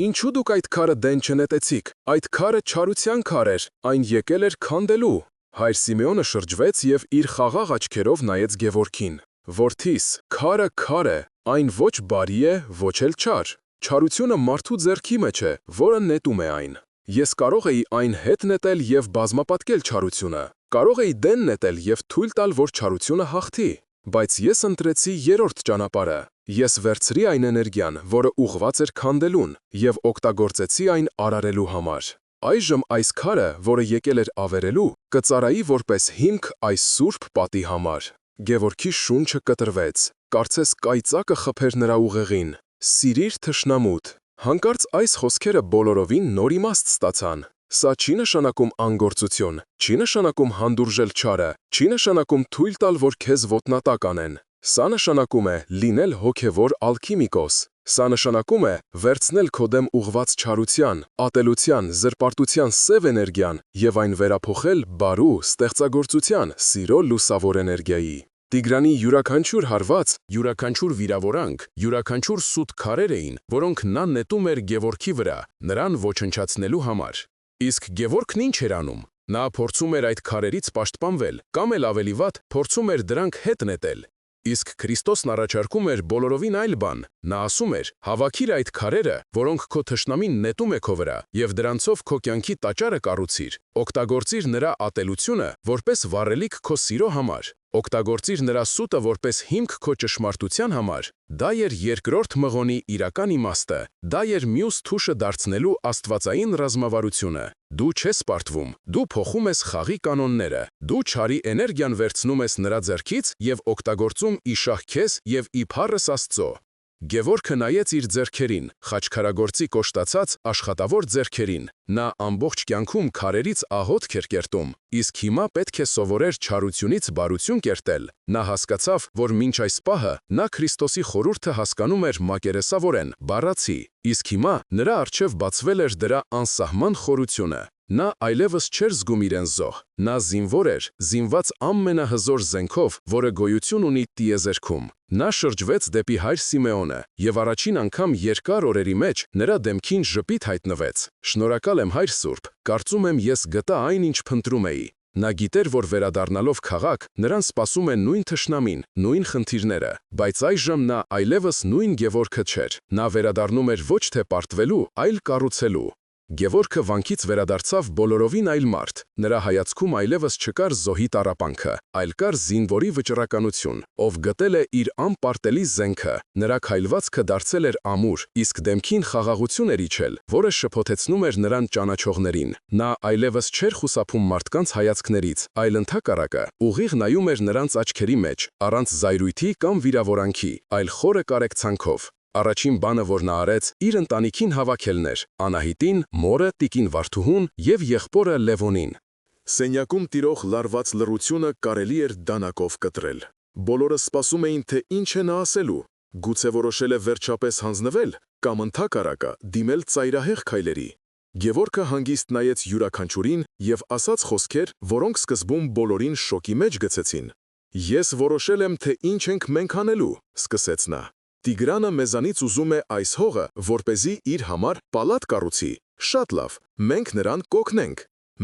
ինչու դուք այդ քարը դեն չնետեցիք։ Այդ քարը չարության քար էր, այն եկել էր քանդելու։ Հայր Սիմեոնը շրջվեց եւ իր խաղաղ աչքերով նայեց Գևորգին։ Որդիս, քարը քար է, այն ոչ բարի է, ոչ էլ չար։ Չարությունը մարդու ձեռքի մեջ է, որը նետում է այն։ Ես կարող էի այն հետ նետել և բազմապատկել չարությունը, կարող էի դեն նետել և թույլ տալ, որ չարությունը հաղթի, բայց ես ընտրեցի երրորդ ճանապարհը։ Ես վերցրի այն էներգիան, որը ուղղված էր քանդելուն, և օգտագործեցի այն արարելու համար։ Այժմ այս քարը, որը եկել էր ավերելու, կծառայի որպես հիմք այս սուրբ պատի համար։ Գևորգի շունչը կտրվեց, կարծես կայծակը խփեր նրա ուղեղին։ Սիրիր թշնամուդ։ Հանկարծ այս խոսքերը բոլորովին նոր իմաստ ստացան։ Սա չի նշանակում անգործություն, չի նշանակում հանդուրժել չարը, չի նշանակում թույլ տալ, որ քեզ ոտնատակ անեն։ Սա նշանակում է լինել հոգևոր ալքիմիկոս։ Սա նշանակում է վերցնել քո դեմ ուղղված չարության, ատելության, զրպարտության սև էներգիան և այն վերափոխել բարու, ստեղծագործության, սիրո լուսավոր էներգիայի։ Տիգրանի յուրաքանչյուր հարված, յուրաքանչյուր վիրավորանք, յուրաքանչյուր սուտ քարեր էին, որոնք նա նետում էր Գևորգի վրա, նրան ոչնչացնելու համար։ Իսկ Գևորգն ինչ էր անում։ Նա փորձում էր այդ քարերից պաշտպանվել, կամ էլ ավելի վատ, փորձում էր դրանք հետ նետել։ Իսկ Քրիստոսն առաջարկում էր բոլորովին այլ բան։ Նա ասում էր. «Հավաքիր այդ քարերը, որոնք քո թշնամին նետում է քո վրա, և դրանցով քո կյանքի տաճարը կառուցիր։ Օգտագործիր նրա ատելությունը որպես վառելիք քո սիրո համար։ Օգտագործիր նրա սուտը որպես հիմք քո ճշմարտության համար»։ Դա էր երկրորդ մղոնի իրական իմաստը։ Դա էր մյուս թուշը դարձնելու աստվածային ռազմավարությունը։ Դու չես պարտվում, դու փոխում ես խաղի կանոնները։ Դու չարի էներգիան վերցնում ես նրա ձեռքից և օգտագործում իշահ քեզ և իբարս Աստծո։ Գևորգը նայեց իր ձեռքերին, խաչքարագործի կոշտացած, աշխատավոր ձեռքերին։ Նա ամբողջ կյանքում քարերից աղոթք էր կերտում, իսկ հիմա պետք է սովորեր չարությունից բարություն կերտել։ Նա հասկացավ, որ մինչ այս պահը նա Քրիստոսի խորհուրդը հասկանում էր մակերեսավորեն, բառացի, իսկ հիմա նրա առջև բացվել էր դրա անսահման խորությունը։ Նա այլևս չէր զգում իրեն զոհ։ Նա զինվոր էր, զինված ամենահզոր զենքով, որը գոյություն ունի տիեզերքում։ Նա շրջվեց դեպի հայր Սիմեոնը, և առաջին անգամ երկար օրերի մեջ նրա դեմքին ժպիտ հայտնվեց։ «Շնորհակալ եմ, Հայր Սուրբ, կարծում եմ ես գտա այն, ինչ փնտրում էի»։ Նա գիտեր, որ վերադառնալով քաղաք, նրան սպասում է նույն թշնամին, նույն խնդիրները, բայց այժմ նա այլևս նույն Գևորգը չէր։ Նա վերադառնում էր ոչ թե պարտվելու, այլ կառուցելու։ Գևորգը վանքից վերադարձավ բոլորովին այլ մարդ։ Նրա հայացքում այլևս չկար զոհի տառապանքը, այլ կար զինվորի վճռականություն, ով գտել է իր անպարտելի զենքը։ Նրա քայլվածքը դարձել էր ամուր, իսկ դեմքին խաղաղություն էր իջել, որը շփոթեցնում էր նրան ճանաչողներին։ Նա այլևս չէր խուսափում մարդկանց հայացքներից, այլ ընդհակառակը, ուղիղ նայում էր նրանց աչքերի մեջ, առանց զայրույթի կամ վիրավորանքի, այլ խորը կարեկցանքով։ Առաջին բանը, որ նա արեց, իր ընտանիքին հավաքելն էր՝ Անահիտին, մորը, տիկին Վարդուհուն և եղբորը Լևոնին։ Սենյակում տիրող լարված լռությունը կարելի էր դանակով կտրել։ Բոլորը սպասում էին, թե ինչ է նա ասելու։ Գուցե որոշել է վերջապես հանձնվել, կամ ընդհակառակը դիմել ծայրահեղ քայլերի։ Գևորգը հանգիստ նայեց յուրաքանչյուրին և ասաց խոսքեր, որոնք սկզբում բոլորին շոկի մեջ գցեցին։ «Ես որոշել եմ, թե ինչ ենք մենք անելու», սկսեց նա։ «Տիգրանը մեզանից ուզում է այս հողը, որպեսզի իր համար պալատ կառուցի։ Շատ լավ, մենք նրան կօգնենք։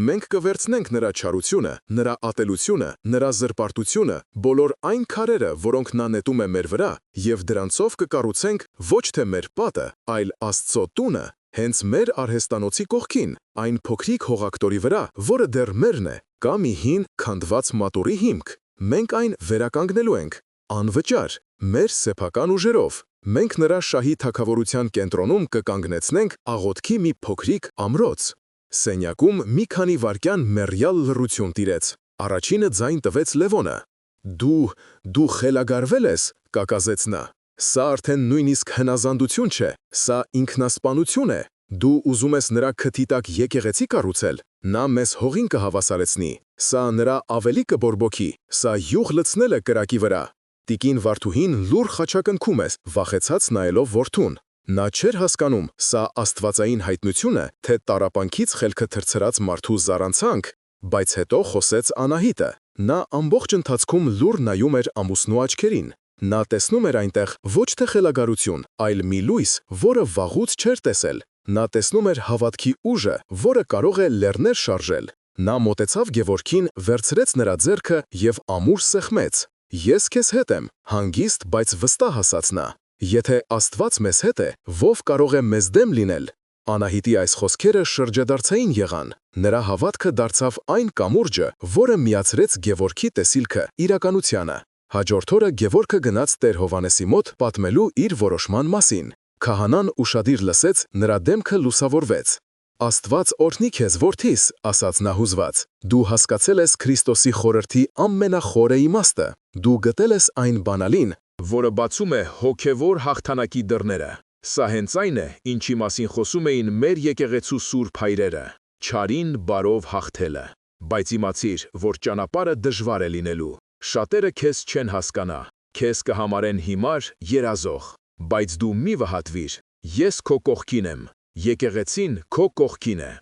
Մենք կվերցնենք նրա չարությունը, նրա ատելությունը, նրա զրպարտությունը, բոլոր այն քարերը, որոնք նա նետում է մեր վրա, և դրանցով կկառուցենք ոչ թե մեր պատը, այլ Աստծո տունը, հենց մեր արհեստանոցի կողքին, այն փոքրիկ հողակտորի վրա, որը դեռ մերն է, կա մի հին քանդված մատուռի հիմք։ Մենք այն վերականգնելու ենք, անվճար, մեր սեփական ուժերով։ Մենք նրա շահի թագավորության կենտրոնում կկանգնեցնենք աղոթքի մի փոքրիկ ամրոց»։ Սենյակում մի քանի վայրկյան մեռյալ լռություն տիրեց։ Առաջինը ձայն տվեց Լևոնը։ Դու խելագարվել ես, կակազեց նա։ Սա արդեն նույնիսկ հնազանդություն չէ, սա ինքնասպանություն է։ Դու ուզում ես նրա քթի տակ եկեղեցի կառուցել։ Նա մեզ հողին կհավասարեցնի։ Սա նրա ավելի կբորբոքի, սա յուղ լցնելը կրակի վրա։ Տիկին Վարդուհին լուռ խաչակնքում է, վախեցած նայելով որդուն։ Նա չէր հասկանում, սա աստվածային հայտնություն է, թե տառապանքից խելքը թրցրած մարդու զառանցանք, բայց հետո խոսեց Անահիտը։ Նա ամբողջ ընթացքում լուռ նայում էր ամուսնու աչքերին։ Նա տեսնում էր այնտեղ ոչ թե խելագարություն, այլ մի լույս, որը վաղուց չէր տեսել։ Նա տեսնում էր հավատքի ուժը, որը կարող է լեռներ շարժել։ Նա մոտեցավ Գևորգին, վերցրեց նրա ձեռքը և ամուր սեղմեց։ Ես քեզ հետ եմ, հանգիստ, բայց վստահ ասաց նա։ Եթե Աստված մեզ հետ է, ով կարող է մեզ դեմ լինել։ Անահիտի այս խոսքերը շրջադարձային եղան։ Նրա հավատքը դարձավ այն կամուրջը, որը միացրեց Գևորգի տեսիլքը իրականությանը։ Հաջորդ օրը Գևորգը գնաց Տեր Հովհաննեսի մոտ պատմելու իր որոշման մասին։ Քահանան ուշադիր լսեց, նրա դեմքը լուսավորվեց։ Աստված օրհնի քեզ, որդիս, ասաց նա հուզված։ Դու հասկացել ես Քրիստոսի խորհրդի ամենախորը իմաստը։ Դու գտել ես այն բանալին, որը բացում է հոգևոր հաղթանակի դռները։ Սա հենց այն է, ինչի մասին խոսում էին մեր եկեղեցու սուրբ հայրերը՝ չարին բարով հաղթելը։ Բայց իմացիր, որ ճանապարհը դժվար է լինելու։ Շատերը քեզ չեն հասկանա, քեզ կհամարեն հիմար, երազող, բայց դու մի վհատվիր, ես քո կողքին եմ, եկեղեցին քո կողքին է։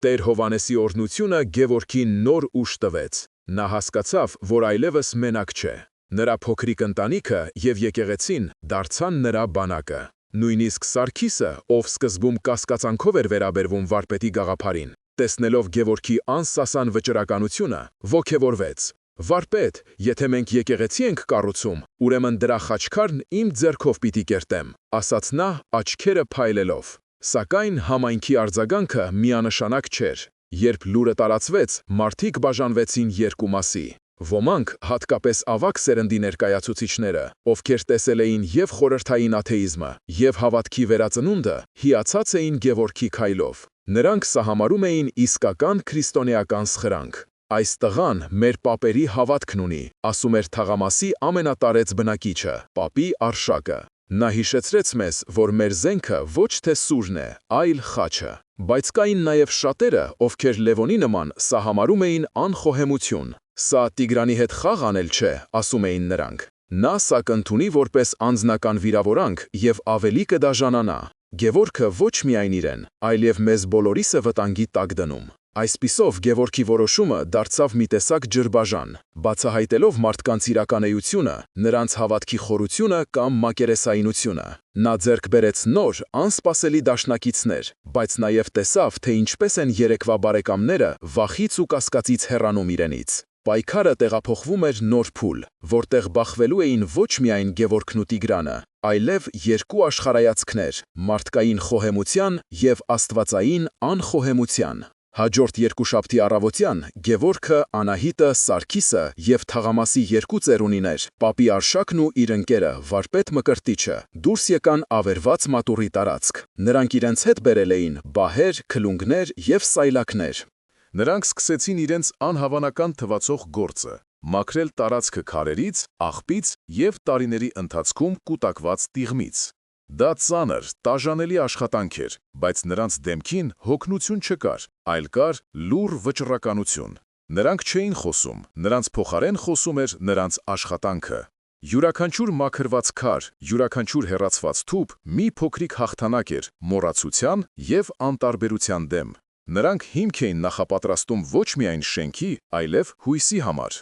Տեր Հովհաննեսի օրհնությունը Գևորգին նոր ուժ տվեց։ Նա հասկացավ, որ այլևս մենակ չէ։ Նրա փոքրիկ ընտանիքը եւ եկեղեցին դարձան նրա բանակը։ Նույնիսկ Սարգիսը, ով սկզբում կասկածանքով էր վերաբերվում վարպետի գաղափարին, տեսնելով Գևորգի անսասան վճռականությունը, ոգևորվեց։ Վարպետ, եթե մենք եկեղեցի ենք կառուցում, ուրեմն դրա խաչքարն իմ ձեռքով պիտի կերտեմ, ասաց նա աչքերը փայլելով։ Սակայն համայնքի արձագանքը միանշանակ չէր։ Երբ լուրը տարածվեց, մարդիկ բաժանվեցին երկու մասի։ Ոմանք, հատկապես ավագ սերնդի ներկայացուցիչները, ովքեր տեսել էին եւ խորհրդային աթեիզմը, եւ հավատքի վերածնունդը, հիացած էին Գևորգի քայլով։ Նրանք սահամարում էին իսկական քրիստոնեական սխրանք։ Այս տղան մեր պապերի հավատքն ունի, ասում էր թաղամասի ամենատարեց բնակիչը, պապի Արշակը։ Նա հիշեցրեց մեզ, որ մեր զենքը ոչ թե սուրն է, այլ խաչը։ Բայց կային նաև շատերը, ովքեր Լևոնի նման սահամարում էին անխոհեմություն։ Սա Տիգրանի հետ խաղ անել չէ, ասում էին նրանք։ Նա սա կընդունի որպես անձնական վիրավորանք եւ ավելի կդաժանանա։ Գևորգը ոչ միայն իրեն, այլև մեզ բոլորիս է վտանգի տակ դնում։ Այսպիսով Գևորգի որոշումը դարձավ մի տեսակ ջրբաժան, բացահայտելով մարդկանց իրականեությունը, նրանց հավատքի խորությունը կամ մակերեսայնությունը։ Նա ձեռք բերեց նոր, անսպասելի դաշնակիցներ, բայց նաև տեսավ, թե ինչպես են երեկվա բարեկամները վախից ու կասկածից հեռանում իրենից։ Պայքարը տեղափոխվում էր նոր փուլ, որտեղ բախվելու էին ոչ միայն Գևորգն ու Տիգրանը, այլև երկու աշխարհայացքներ՝ մարդկային խոհեմության եւ աստվածային անխոհեմության։ Հաջորդ երկուշաբթի առավոտյան Գևորգը, Անահիտը, Սարգիսը եւ թաղամասի երկու ծերունիներ՝ պապի Արշակն ու իր ընկերը վարպետ Մկրտիչը, դուրս եկան ավերված մատուռի տարածք։ Նրանք իրենց հետ բերել էին բահեր, քլունգներ եւ սայլակներ։ Նրանք սկսեցին իրենց անհավանական թվացող գործը՝ մաքրել տարածքը քարերից, աղբից եւ տարիների ընթացքում կուտակված տիղմից։ Դա ծանր, տաժանելի աշխատանք էր, բայց նրանց դեմքին հոգնություն չկար, այլ կար լուռ վճռականություն։ Նրանք չէին խոսում, նրանց փոխարեն խոսում էր նրանց աշխատանքը։ Յուրաքանչյուր մաքրված քար, յուրաքանչյուր հեռացված թուփ մի փոքրիկ հաղթանակ էր մոռացության եւ անտարբերության դեմ։ Նրանք հիմք էին նախապատրաստում ոչ միայն շենքի, այլև հույսի համար։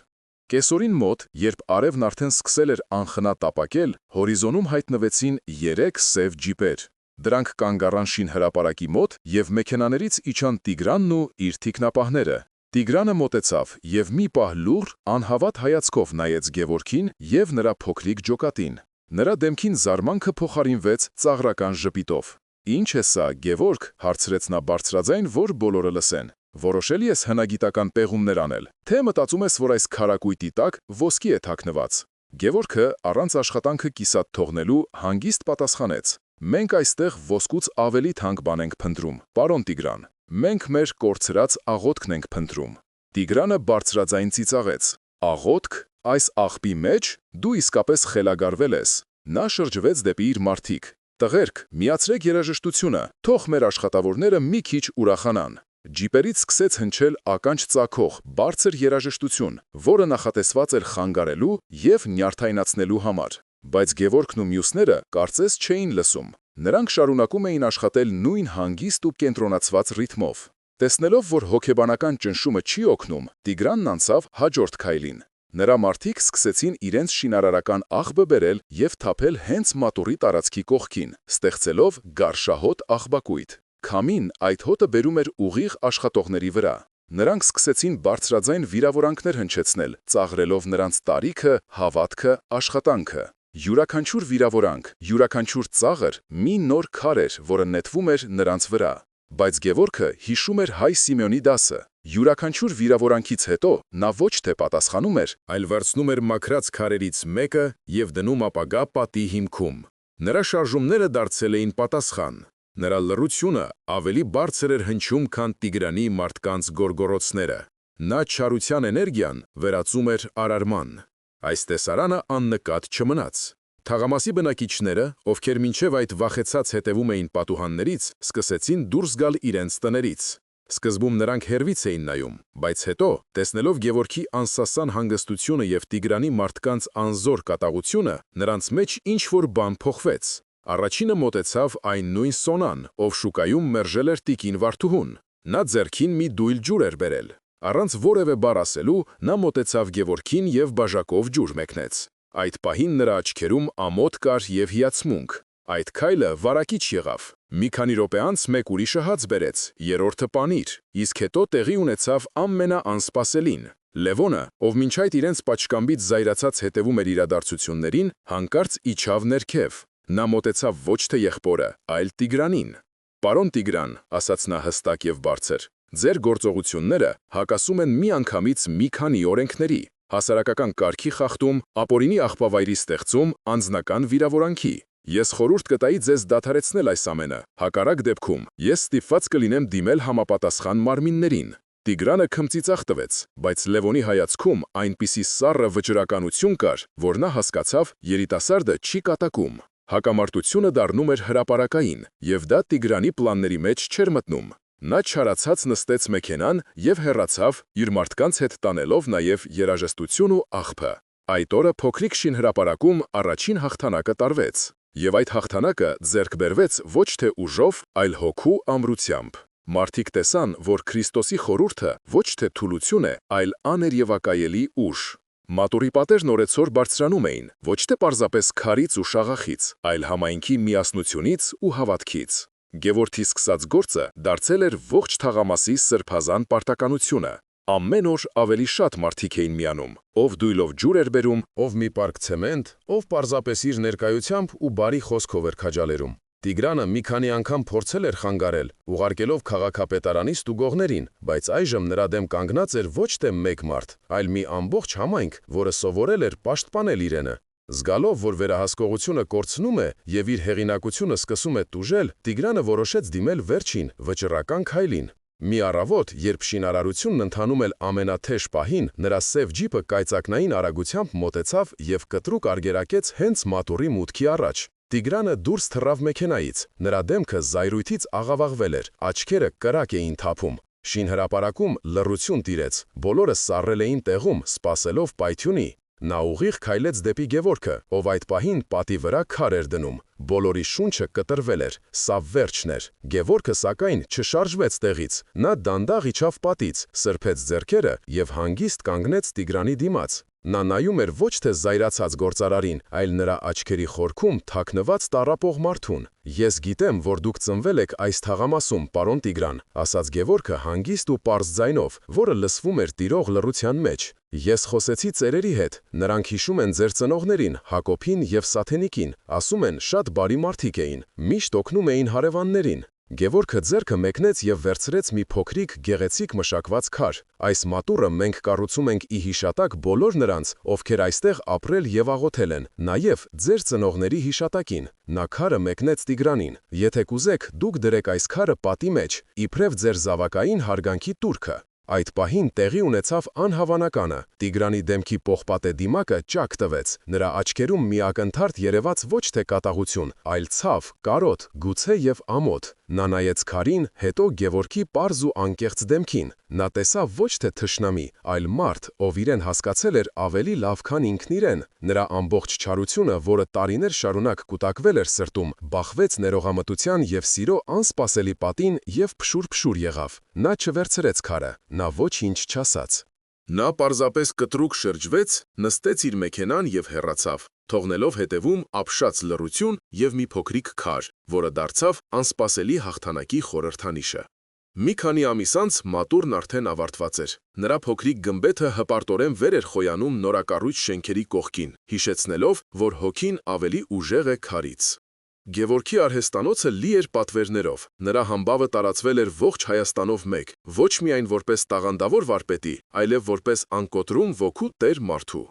Կեսօրին մոտ, երբ արևն արդեն սկսել էր անխնա տապակել, հորիզոնում հայտնվեցին 3 սև ջիպեր։ Դրանք կանգ առան շինհրապարակի մոտ եւ մեքենաներից իջան Տիգրանն ու իր թիկնապահները։ Տիգրանը մոտեցավ եւ մի պահ լուռ, անհավատ հայացքով նայեց Գևորգին եւ նրա փոքրիկ ջոկատին։ Նրա դեմքին զարմանքը փոխարինվեց ծաղրական ժպիտով։ «Ինչ է սա, Գևորգ», հարցրեց նա բարձրաձայն, որ բոլորը լսեն։ «Որոշելի ես հնագիտական պեղումներ անել, թե մտածում ես, որ այս քարակույտի տակ ոսկի է թաքնված»։ Գևորգը առանց աշխատանքը կիսատ թողնելու հանգիստ պատասխանեց. «Մենք այստեղ ոսկուց ավելի թանկ բան ենք փնտրում, պարոն Տիգրան։ Մենք մեր կորցրած աղոթքն ենք փնտրում»։ Տիգրանը բարձրաձայն ծիծաղեց. «Աղոթք, այս աղբի մեջ դու իսկապես խելագարվել ես»։ Նա շրջվեց դեպի իր մարդիկ. «Տղերք, միացրեք երաժշտությունը, թող մեր աշխատավորները մի քիչ ուրախանան»։ Ջիպերից սկսեց հնչել ականջ ծագող, բարձր երաժշտություն, որը նախատեսված էր խանգարելու եւ նյարդայնացնելու համար։ Բայց Գևորգն ու մյուսները կարծես չէին լսում։ Նրանք շարունակում էին աշխատել նույն հանգիստ ու կենտրոնացված ռիթմով։ Տեսնելով, որ հոգեբանական ճնշումը չի օգնում, Տիգրանն անցավ հաջորդ քայլին։ Նրա մարդիկ սկսեցին իրենց շինարարական աղբը բերել եւ թափել հենց մատուռի տարածքի կողքին, ստեղծելով գարշահոտ աղբակույտ։ Քամին այդ հոտը բերում էր ուղիղ աշխատողների վրա։ Նրանք սկսեցին բարձրաձայն վիրավորանքներ հնչեցնել, ծաղրելով նրանց տարիքը, հավատքը, աշխատանքը։ Յուրաքանչյուր վիրավորանք, յուրաքանչյուր ծաղր մի նոր քար էր, որը նետվում էր նրանց վրա։ Բայց Գևորգը հիշում էր հայ Սիմեոնի դասը։ Յուրաքանչյուր վիրավորանքից հետո նա ոչ թե պատասխանում էր, Այլ վերցնում էր մաքրած քարերից մեկը և դնում ապագա պատի հիմքում։ Նրա շարժումները դարձել էին պատասխան։ Նրա լռությունը ավելի բարձր էր հնչում, քան Տիգրանի մարդկանց գոռգոռոցները։ Նա չարության էներգիան վերածում էր արարման։ Այս տեսարանը աննկատ չմնաց։ Թաղամասի բնակիչները, ովքեր մինչև այդ վախեցած հետևում էին պատուհաններից, սկսեցին դուրս գալ իրենց տներից։ Սկզբում նրանք հեռվից էին նայում, բայց հետո, տեսնելով Գևորգի անսասան հանգստությունը և Տիգրանի մարդկանց անզոր կատաղությունը, նրանց մեջ ինչ-որ բան փոխվեց։ Առաջինը մոտեցավ այն նույն Սոնան, ով շուկայում մերժել էր տիկին Վարդուհուն։ Նա ձեռքին մի դույլ ջուր էր բերել։ Առանց որևէ բառ ասելու, նա մոտեցավ Գևորգին և բաժակով ջուր մեկնեց։ Այդ պահին նրա աչքերում ամոթ կար և հիացմունք։ Այդ քայլը վարակիչ եղավ։ Մի քանի րոպե անց մեկ ուրիշը հաց բերեց, երրորդը պանիր, իսկ հետո տեղի ունեցավ ամենաանսպասելին։ Լևոնը, ով մինչ այդ իրենց պատշգամբից զայրացած հետևում էր իրադարձություններին, հանկարծ իջավ ներքև։ Նա մոտեցավ ոչ թե եղբորը, այլ Տիգրանին։ «Պարոն Տիգրան», ասաց նա հստակ և բարձր, «ձեր գործողությունները հակասում են միանգամից մի քանի օրենքների, հասարակական կարգի խախտում, ապօրինի աղբավայրի ստեղծում, անձնական վիրավորանքի։ Ես խորհուրդ կտայի ձեզ դադարեցնել այս ամենը, հակառակ դեպքում ես ստիպված կլինեմ դիմել համապատասխան մարմիններին»։ Տիգրանը քմծիծաղ տվեց, բայց Լևոնի հայացքում այնպիսի սառը վճռականություն կար, որ նա հասկացավ երիտասարդը չի կատակում։ Հակամարտությունը դառնում էր հրապարակային, և դա Տիգրանի պլանների մեջ չէր մտնում։ Նա չարացած նստեց մեքենան և հեռացավ, իր մարդկանց հետ տանելով նաև երաժշտություն ու աղբը։ Այդ օրը փոքրիկ շինհրապարակում առաջին հաղթանակը տարվեց։ Եվ այդ հաղթանակը ձեռք բերվեց ոչ թե ուժով, այլ հոգու ամրությամբ։ Մարդիկ տեսան, որ Քրիստոսի խորհուրդը ոչ թե թուլություն է, այլ աներևակայելի ուժ։ Մատուռի պատերն օրեցօր բարձրանում էին, ոչ թե պարզապես քարից ու շաղախից, այլ համայնքի միասնությունից ու հավատքից։ Գևորգի սկսած գործը դարձել էր ողջ թաղամասի սրբազան պարտականությունը։ Ամեն օր ավելի շատ մարդիկ էին միանում, ով դույլով ջուր էր բերում, Ով մի պարկ ցեմենտ, ով պարզապես իր ներկայությամբ ու բարի խոսքով էր քաջալերում։ Տիգրանը մի քանի անգամ փորձել էր խանգարել, ուղարկելով քաղաքապետարանի ստուգողներին, բայց այժմ նրա դեմ կանգնած էր ոչ թե մեկ մարդ, այլ մի ամբողջ համայնք, որը սովորել էր պաշտպանել իրենը։ Զգալով, որ վերահսկողությունը կորցնում է և իր հեղինակությունը սկսում է տուժել, Տիգրանը որոշեց դիմել վերջին, վճռական քայլին։ Մի առավոտ, երբ շինարարությունն ընթանում էր ամենաթեժ պահին, նրա սև ջիպը կայծակնային արագությամբ մոտեցավ և կտրուկ արգելակեց հենց մատուռի մուտքի առաջ։ Տիգրանը դուրս թռավ մեքենայից, նրա դեմքը զայրույթից աղավաղվել էր, աչքերը կրակ էին թափում։ Շինհրապարակում լռություն տիրեց, բոլորը սառել էին տեղում, սպասելով պայթյունի։ Նա ուղիղ քայլեց դեպի Գևորգը, ով այդ պահին պատի վրա քար էր դնում։ Բոլորի շունչը կտրվել էր, սա վերջն էր։ Գևորգը, սակայն, չշարժվեց տեղից։ Նա դանդաղ իջավ պատից, սրբեց ձեռքերը և հանգիստ կանգնեց Տիգրանի դիմաց։ Նա նայում էր ոչ թե զայրացած գործարարին, այլ նրա աչքերի խորքում թաքնված տառապող մարդուն։ «Ես գիտեմ, որ դուք ծնվել եք այս թաղամասում, պարոն Տիգրան», ասաց Գևորգը հանգիստ ու պարզ ձայնով, որը լսվում էր տիրող լռության մեջ։ «Ես խոսեցի ծերերի հետ, նրանք հիշում են ձեր ծնողներին, Հակոբին և Սաթենիկին, ասում են շատ բարի մարդիկ էին, միշտ օգնում էին հարևաններին»։ Գևորգը ձեռքը մեկնեց և վերցրեց մի փոքրիկ գեղեցիկ մշակված քար։ «Այս մատուռը մենք կառուցում ենք ի հիշատակ բոլոր նրանց, ովքեր այստեղ ապրել և աղոթել են, նաև ձեր ծնողների հիշատակին»։ Նա քարը մեկնեց Տիգրանին։ «Եթե կուզեք, դուք դրեք այս քարը պատի մեջ, իբրև ձեր զավակային հարգանքի տուրքը»։ Այդ պահին տեղի ունեցավ անհավանականը։ Տիգրանի դեմքի պողպատե դիմակը ճաք տվեց։ Նրա աչքերում մի ակնթարթ երևաց ոչ թե կատաղություն, այլ ցավ, կարոտ, գուցե և ամոթ։ Նա նայեց քարին, հետո Գևորգի պարզ ու անկեղծ դեմքին։ Նա տեսավ ոչ թե թշնամի, այլ մարդ, ով իրեն հասկացել էր ավելի լավ, քան ինքն իրեն։ Նրա ամբողջ չարությունը, որը տարիներ շարունակ կուտակվել էր սրտում, բախվեց ներողամտության և սիրո անսպասելի պատին և փշուր-փշուր եղավ։ Նա չվերցրեց քարը, նա ոչինչ չասաց։ Նա պարզապես կտրուկ շրջվեց, նստեց իր մեքենան և հեռացավ, թողնելով հետևում ապշած լռություն և մի փոքրիկ քար, որը դարձավ անսպասելի հաղթանակի խորհրդանիշը։ Մի քանի ամիս անց մատուրն արդեն ավարտված էր։ Նրա փոքրիկ գմբեթը հպարտորեն վեր էր խոյանում նորակառույց շենքերի կողքին, հիշեցնելով, որ հոգին ավելի ուժեղ է քարից։ Գևորգի արհեստանոցը լի էր պատվերներով, նրա համբավը տարածվել էր ողջ Հայաստանով մեկ, ոչ միայն որպես տաղանդավոր վարպետի, այլև որպես անկոտրում ոգու տեր մարդու։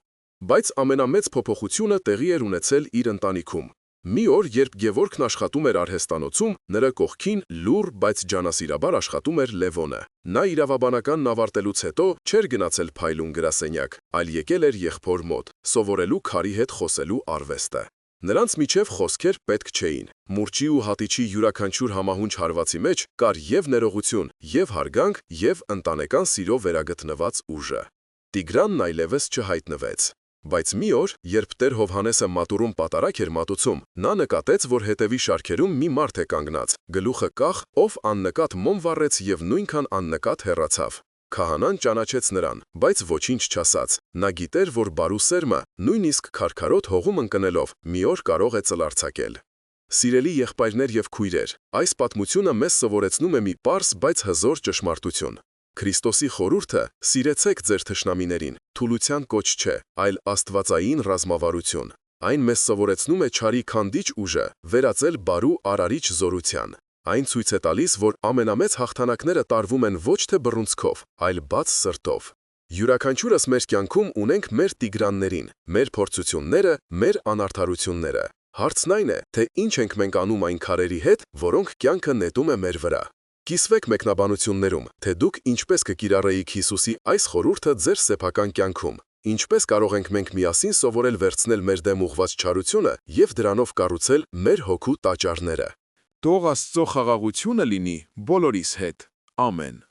Բայց ամենամեծ փոփոխությունը տեղի էր ունեցել իր ընտանիքում։ Մի օր, երբ Գևորգն աշխատում էր արհեստանոցում, նրա կողքին լուռ, բայց ջանասիրաբար աշխատում էր Լևոնը։ Նա իրավաբանականն ավարտելուց հետո չէր գնացել փայլուն գրասենյակ, այլ եկել էր եղբոր մոտ, սովորելու քարի հետ խոսելու արվեստը։ Նրանց միջև խոսքեր պետք չէին։ Մուրճի ու հատիչի յուրաքանչյուր համահունչ հարվածի մեջ կար և ներողություն, և հարգանք, և ընտանեկան սիրո վերագտնված ուժը։ Տիգրանն այլևս չհայտնվեց։ Բայց մի օր, երբ Տեր Հովհաննեսը մատուրում պատարագ էր մատուցում, նա նկատեց, որ հետևի շարքերում մի մարդ է կանգնած, գլուխը կախ, ով աննկատ մոմ վառեց և նույնքան աննկատ հեռացավ։ Քահանան ճանաչեց նրան, բայց ոչինչ չասաց։ Նա գիտեր, որ բարու սերմը, նույնիսկ քարքարոտ հողում ընկնելով, մի օր կարող է ծլարձակել։ Սիրելի եղբայրներ և քույրեր, այս պատմությունը մեզ սովորեցնում է մի պարզ, բայց հզոր ճշմարտություն։ Քրիստոսի խորհուրդը՝ սիրեցեք ձեր թշնամիներին, թուլության կոչ չէ, այլ աստվածային ռազմավարություն։ Այն մեզ սովորեցնում է չարի քանդիչ ուժը վերածել բարու արարիչ զորության։ Այն ցույց է տալիս, որ ամենամեծ հաղթանակները տարվում են ոչ թե բռունցքով, այլ բաց սրտով։ Յուրաքանչյուրս մեր կյանքում ունենք մեր Տիգրաններին, մեր փորձությունները, մեր անարդարությունները։ Հարցն այն է, թե ինչ ենք մենք անում այն քարերի հետ, որոնք կյանքը նետում է մեր վրա։ Կիսվեք մեկնաբանություններում, թե դուք ինչպես կկիրառեիք Հիսուսի այս խորհուրդը ձեր սեփական կյանքում։ Ինչպես կարող ենք մենք միասին սովորել վերցնել մեր դեմ ուղղված չարությունը և դրանով կառուցել մեր հոգու տաճարները։ Թող Աստծո խաղաղությունը լինի բոլորիս հետ։ Ամեն։